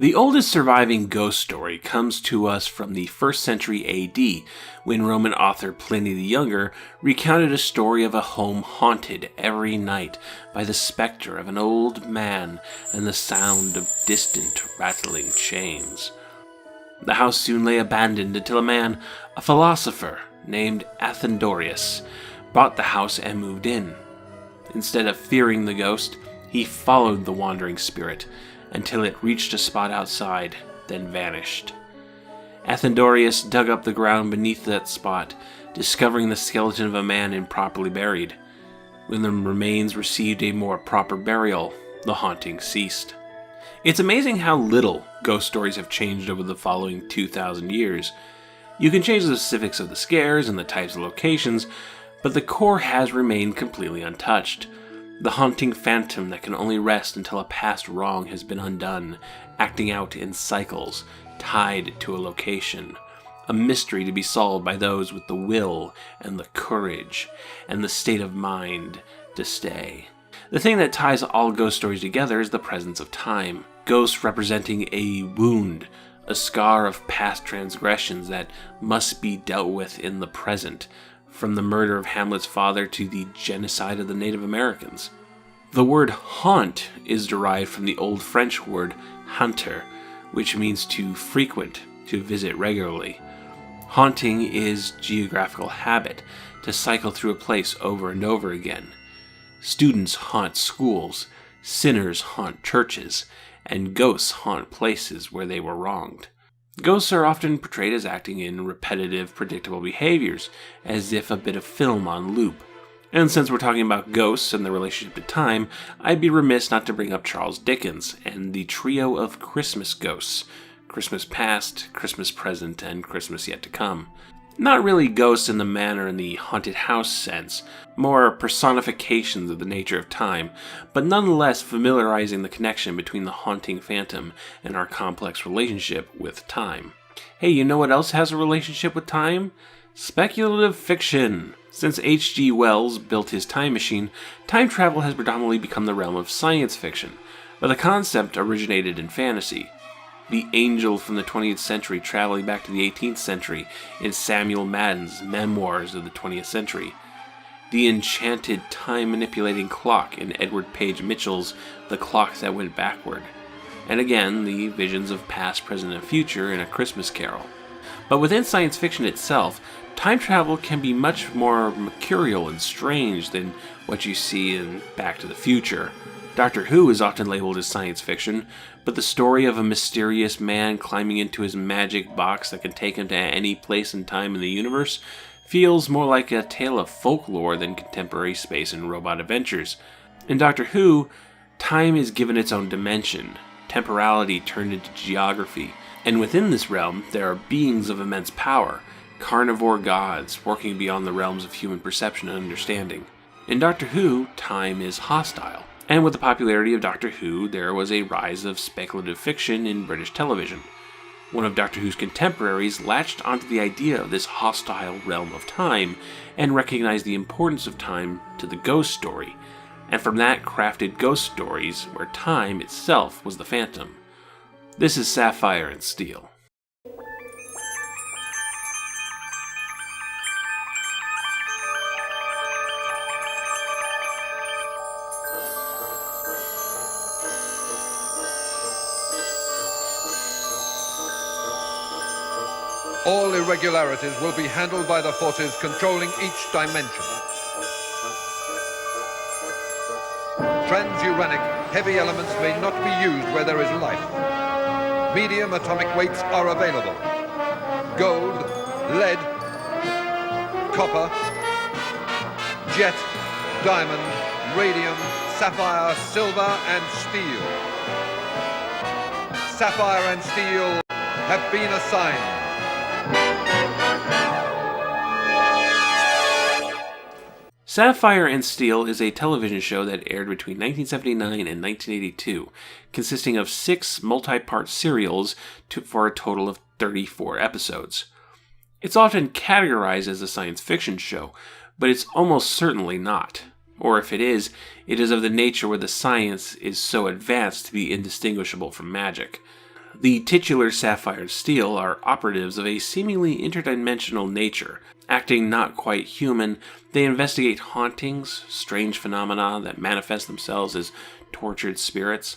The oldest surviving ghost story comes to us from the 1st century AD, when Roman author Pliny the Younger recounted a story of a home haunted every night by the specter of an old man and the sound of distant rattling chains. The house soon lay abandoned until a man, a philosopher named Athendorius, bought the house and moved in. Instead of fearing the ghost, he followed the wandering spirit until it reached a spot outside, then vanished. Athendorius dug up the ground beneath that spot, discovering the skeleton of a man improperly buried. When the remains received a more proper burial, the haunting ceased. It's amazing how little ghost stories have changed over the following 2,000 years. You can change the specifics of the scares and the types of locations, but the core has remained completely untouched. The haunting phantom that can only rest until a past wrong has been undone, acting out in cycles, tied to a location. A mystery to be solved by those with the will and the courage and the state of mind to stay. The thing that ties all ghost stories together is the presence of time. Ghosts representing a wound, a scar of past transgressions that must be dealt with in the present, from the murder of Hamlet's father to the genocide of the Native Americans. The word haunt is derived from the Old French word hanter, which means to frequent, to visit regularly. Haunting is geographical habit, to cycle through a place over and over again. Students haunt schools, sinners haunt churches, and ghosts haunt places where they were wronged. Ghosts are often portrayed as acting in repetitive, predictable behaviors, as if a bit of film on loop. And since we're talking about ghosts and their relationship to time, I'd be remiss not to bring up Charles Dickens and the trio of Christmas ghosts: Christmas past, Christmas present, and Christmas yet to come. Not really ghosts in the manner in the haunted house sense, more personifications of the nature of time, but nonetheless familiarizing the connection between the haunting phantom and our complex relationship with time. Hey, you know what else has a relationship with time? Speculative fiction. Since H.G. Wells built his time machine, time travel has predominantly become the realm of science fiction, but the concept originated in fantasy. The angel from the 20th century traveling back to the 18th century in Samuel Madden's Memoirs of the 20th Century. The enchanted time-manipulating clock in Edward Page Mitchell's The Clock That Went Backward. And again, the visions of past, present, and future in A Christmas Carol. But within science fiction itself, time travel can be much more mercurial and strange than what you see in Back to the Future. Doctor Who is often labeled as science fiction, but the story of a mysterious man climbing into his magic box that can take him to any place and time in the universe feels more like a tale of folklore than contemporary space and robot adventures. In Doctor Who, time is given its own dimension, temporality turned into geography, and within this realm there are beings of immense power, carnivore gods working beyond the realms of human perception and understanding. In Doctor Who, time is hostile. And with the popularity of Doctor Who, there was a rise of speculative fiction in British television. One of Doctor Who's contemporaries latched onto the idea of this hostile realm of time and recognized the importance of time to the ghost story, and from that crafted ghost stories where time itself was the phantom. This is Sapphire and Steel. All irregularities will be handled by the forces controlling each dimension. Transuranic heavy elements may not be used where there is life. Medium atomic weights are available. Gold, lead, copper, jet, diamond, radium, sapphire, silver, and steel. Sapphire and steel have been assigned. Sapphire and Steel is a television show that aired between 1979 and 1982, consisting of 6 multi-part serials for a total of 34 episodes. It's often categorized as a science fiction show, but it's almost certainly not. Or if it is of the nature where the science is so advanced to be indistinguishable from magic. The titular Sapphire Steel are operatives of a seemingly interdimensional nature. Acting not quite human, they investigate hauntings, strange phenomena that manifest themselves as tortured spirits.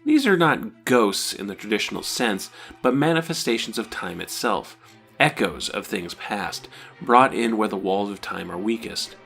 These are not ghosts in the traditional sense, but manifestations of time itself, echoes of things past, brought in where the walls of time are weakest.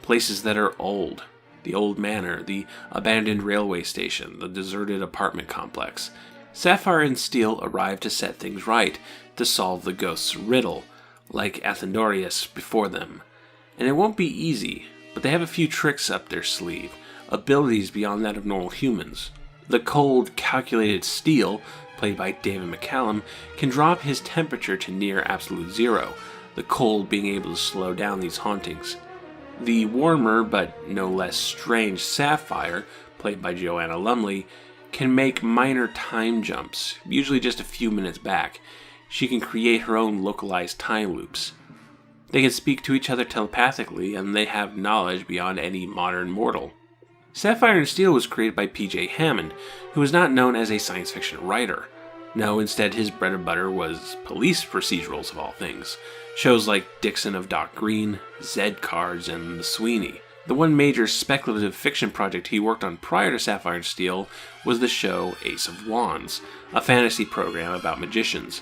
Places that are old, the old manor, the abandoned railway station, the deserted apartment complex. Sapphire and Steel arrive to set things right, to solve the ghost's riddle, like Athenorius before them. And it won't be easy, but they have a few tricks up their sleeve, abilities beyond that of normal humans. The cold, calculated Steel, played by David McCallum, can drop his temperature to near absolute zero, the cold being able to slow down these hauntings. The warmer, but no less strange Sapphire, played by Joanna Lumley, can make minor time jumps, usually just a few minutes back. She can create her own localized time loops. They can speak to each other telepathically, and they have knowledge beyond any modern mortal. Sapphire and Steel was created by P.J. Hammond, who was not known as a science fiction writer. No, instead his bread and butter was police procedurals of all things. Shows like Dixon of Dock Green, Zed Cards, and The Sweeney. The one major speculative fiction project he worked on prior to Sapphire and Steel was the show Ace of Wands, a fantasy program about magicians.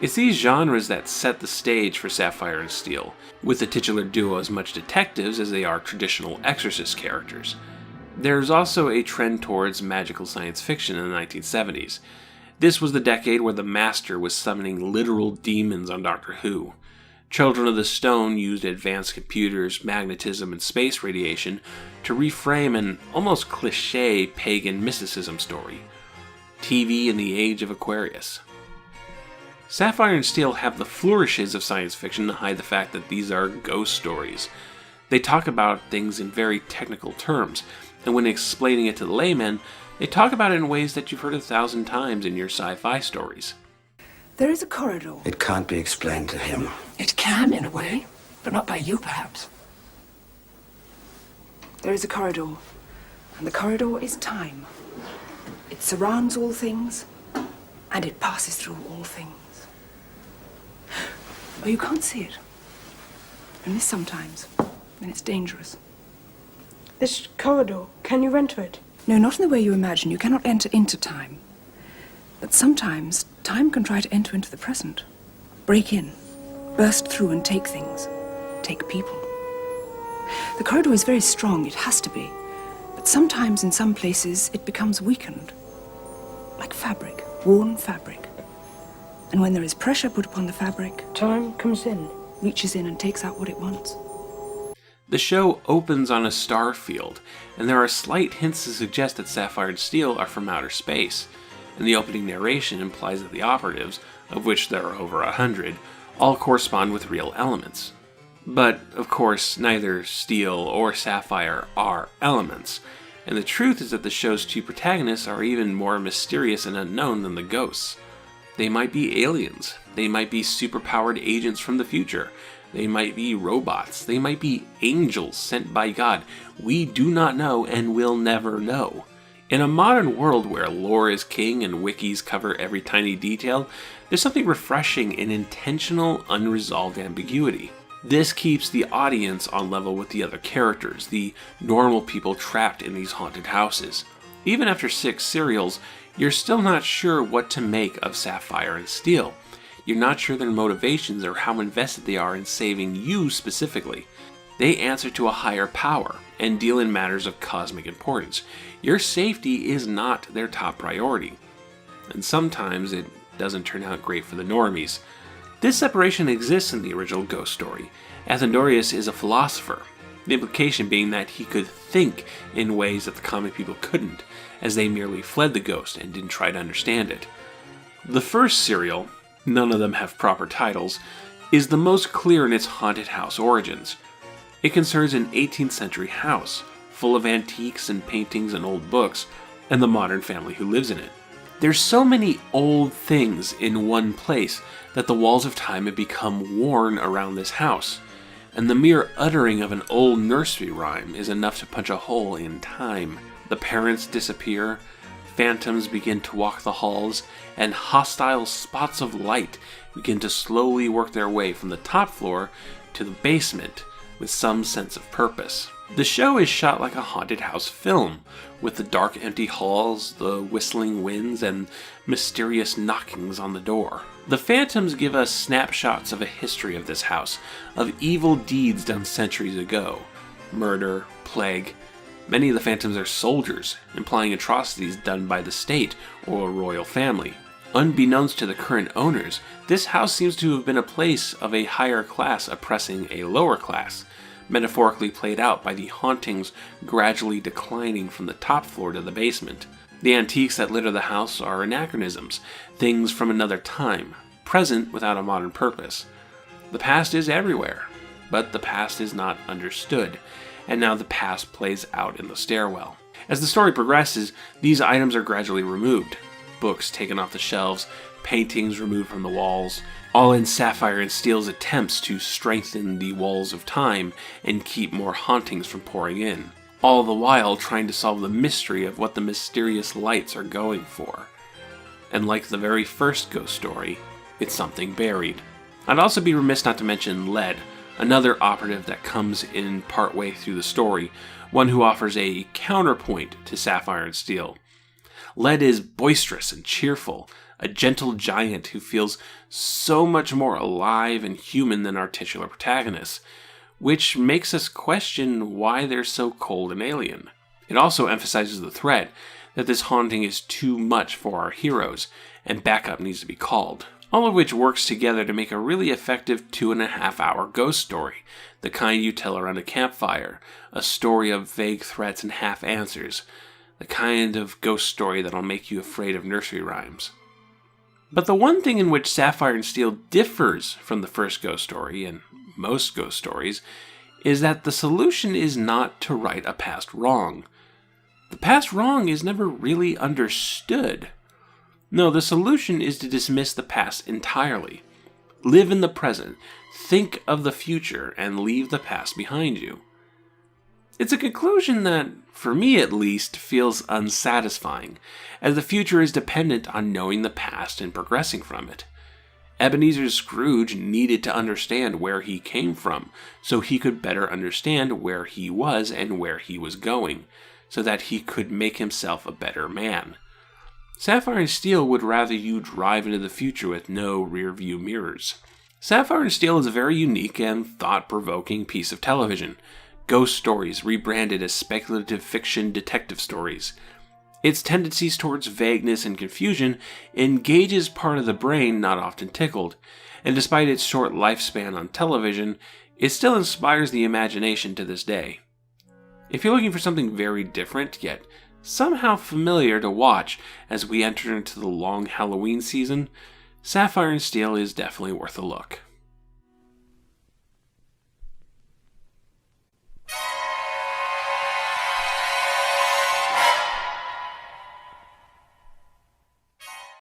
It's these genres that set the stage for Sapphire and Steel, with the titular duo as much detectives as they are traditional exorcist characters. There's also a trend towards magical science fiction in the 1970s. This was the decade where the Master was summoning literal demons on Doctor Who. Children of the Stone used advanced computers, magnetism, and space radiation to reframe an almost cliché pagan mysticism story. TV in the Age of Aquarius. Sapphire and Steel have the flourishes of science fiction to hide the fact that these are ghost stories. They talk about things in very technical terms, and when explaining it to the layman, they talk about it in ways that you've heard 1,000 times in your sci-fi stories. There is a corridor. It can't be explained to him. It can, in a way, but not by you, perhaps. There is a corridor, and the corridor is time. It surrounds all things, and it passes through all things. Oh, you can't see it. Only sometimes, when it's dangerous. This corridor, can you enter it? No, not in the way you imagine. You cannot enter into time. But sometimes, time can try to enter into the present. Break in, burst through and take things. Take people. The corridor is very strong, it has to be. But sometimes, in some places, it becomes weakened. Like fabric, worn fabric. And when there is pressure put upon the fabric, Time comes in. reaches in and takes out what it wants. The show opens on a star field, and there are slight hints to suggest that Sapphire and Steel are from outer space, and the opening narration implies that the operatives, of which there are over 100, all correspond with real elements. But, of course, neither Steel or Sapphire are elements, and the truth is that the show's two protagonists are even more mysterious and unknown than the ghosts. They might be aliens, they might be superpowered agents from the future, they might be robots, they might be angels sent by God. We do not know and will never know. In a modern world where lore is king and wikis cover every tiny detail, there's something refreshing in intentional, unresolved ambiguity. This keeps the audience on level with the other characters, the normal people trapped in these haunted houses. Even after 6 serials, you're still not sure what to make of Sapphire and Steel. You're not sure their motivations or how invested they are in saving you specifically. They answer to a higher power and deal in matters of cosmic importance. Your safety is not their top priority. And sometimes it doesn't turn out great for the normies. This separation exists in the original ghost story. Athenorius is a philosopher, the implication being that he could think in ways that the common people couldn't, as they merely fled the ghost and didn't try to understand it. The first serial, none of them have proper titles, is the most clear in its haunted house origins. It concerns an 18th century house, full of antiques and paintings and old books, and the modern family who lives in it. There's so many old things in one place that the walls of time have become worn around this house, and the mere uttering of an old nursery rhyme is enough to punch a hole in time. The parents disappear, phantoms begin to walk the halls, and hostile spots of light begin to slowly work their way from the top floor to the basement with some sense of purpose. The show is shot like a haunted house film, with the dark empty halls, the whistling winds, and mysterious knockings on the door. The phantoms give us snapshots of a history of this house, of evil deeds done centuries ago. Murder, plague. Many of the phantoms are soldiers, implying atrocities done by the state or a royal family. Unbeknownst to the current owners, this house seems to have been a place of a higher class oppressing a lower class, metaphorically played out by the hauntings gradually declining from the top floor to the basement. The antiques that litter the house are anachronisms, things from another time, present without a modern purpose. The past is everywhere, but the past is not understood, and now the past plays out in the stairwell. As the story progresses, these items are gradually removed. Books taken off the shelves, paintings removed from the walls, all in Sapphire Steel's attempts to strengthen the walls of time and keep more hauntings from pouring in. All the while trying to solve the mystery of what the mysterious lights are going for. And like the very first ghost story, it's something buried. I'd also be remiss not to mention Lead, another operative that comes in partway through the story, one who offers a counterpoint to Sapphire Steel. Lead is boisterous and cheerful, a gentle giant who feels so much more alive and human than our titular protagonists, which makes us question why they're so cold and alien. It also emphasizes the threat that this haunting is too much for our heroes, and backup needs to be called. All of which works together to make a really effective 2.5-hour ghost story, the kind you tell around a campfire, a story of vague threats and half answers, the kind of ghost story that'll make you afraid of nursery rhymes. But the one thing in which Sapphire Steel differs from the first ghost story, and most ghost stories, is that the solution is not to right a past wrong. The past wrong is never really understood. No, the solution is to dismiss the past entirely. Live in the present, think of the future, and leave the past behind you. It's a conclusion that, for me at least, feels unsatisfying, as the future is dependent on knowing the past and progressing from it. Ebenezer Scrooge needed to understand where he came from, so he could better understand where he was and where he was going, so that he could make himself a better man. Sapphire Steel would rather you drive into the future with no rear-view mirrors. Sapphire Steel is a very unique and thought-provoking piece of television. Ghost stories rebranded as speculative fiction detective stories. Its tendencies towards vagueness and confusion engages part of the brain not often tickled, and despite its short lifespan on television, it still inspires the imagination to this day. If you're looking for something very different, yet somehow familiar to watch as we enter into the long Halloween season, Sapphire Steel is definitely worth a look.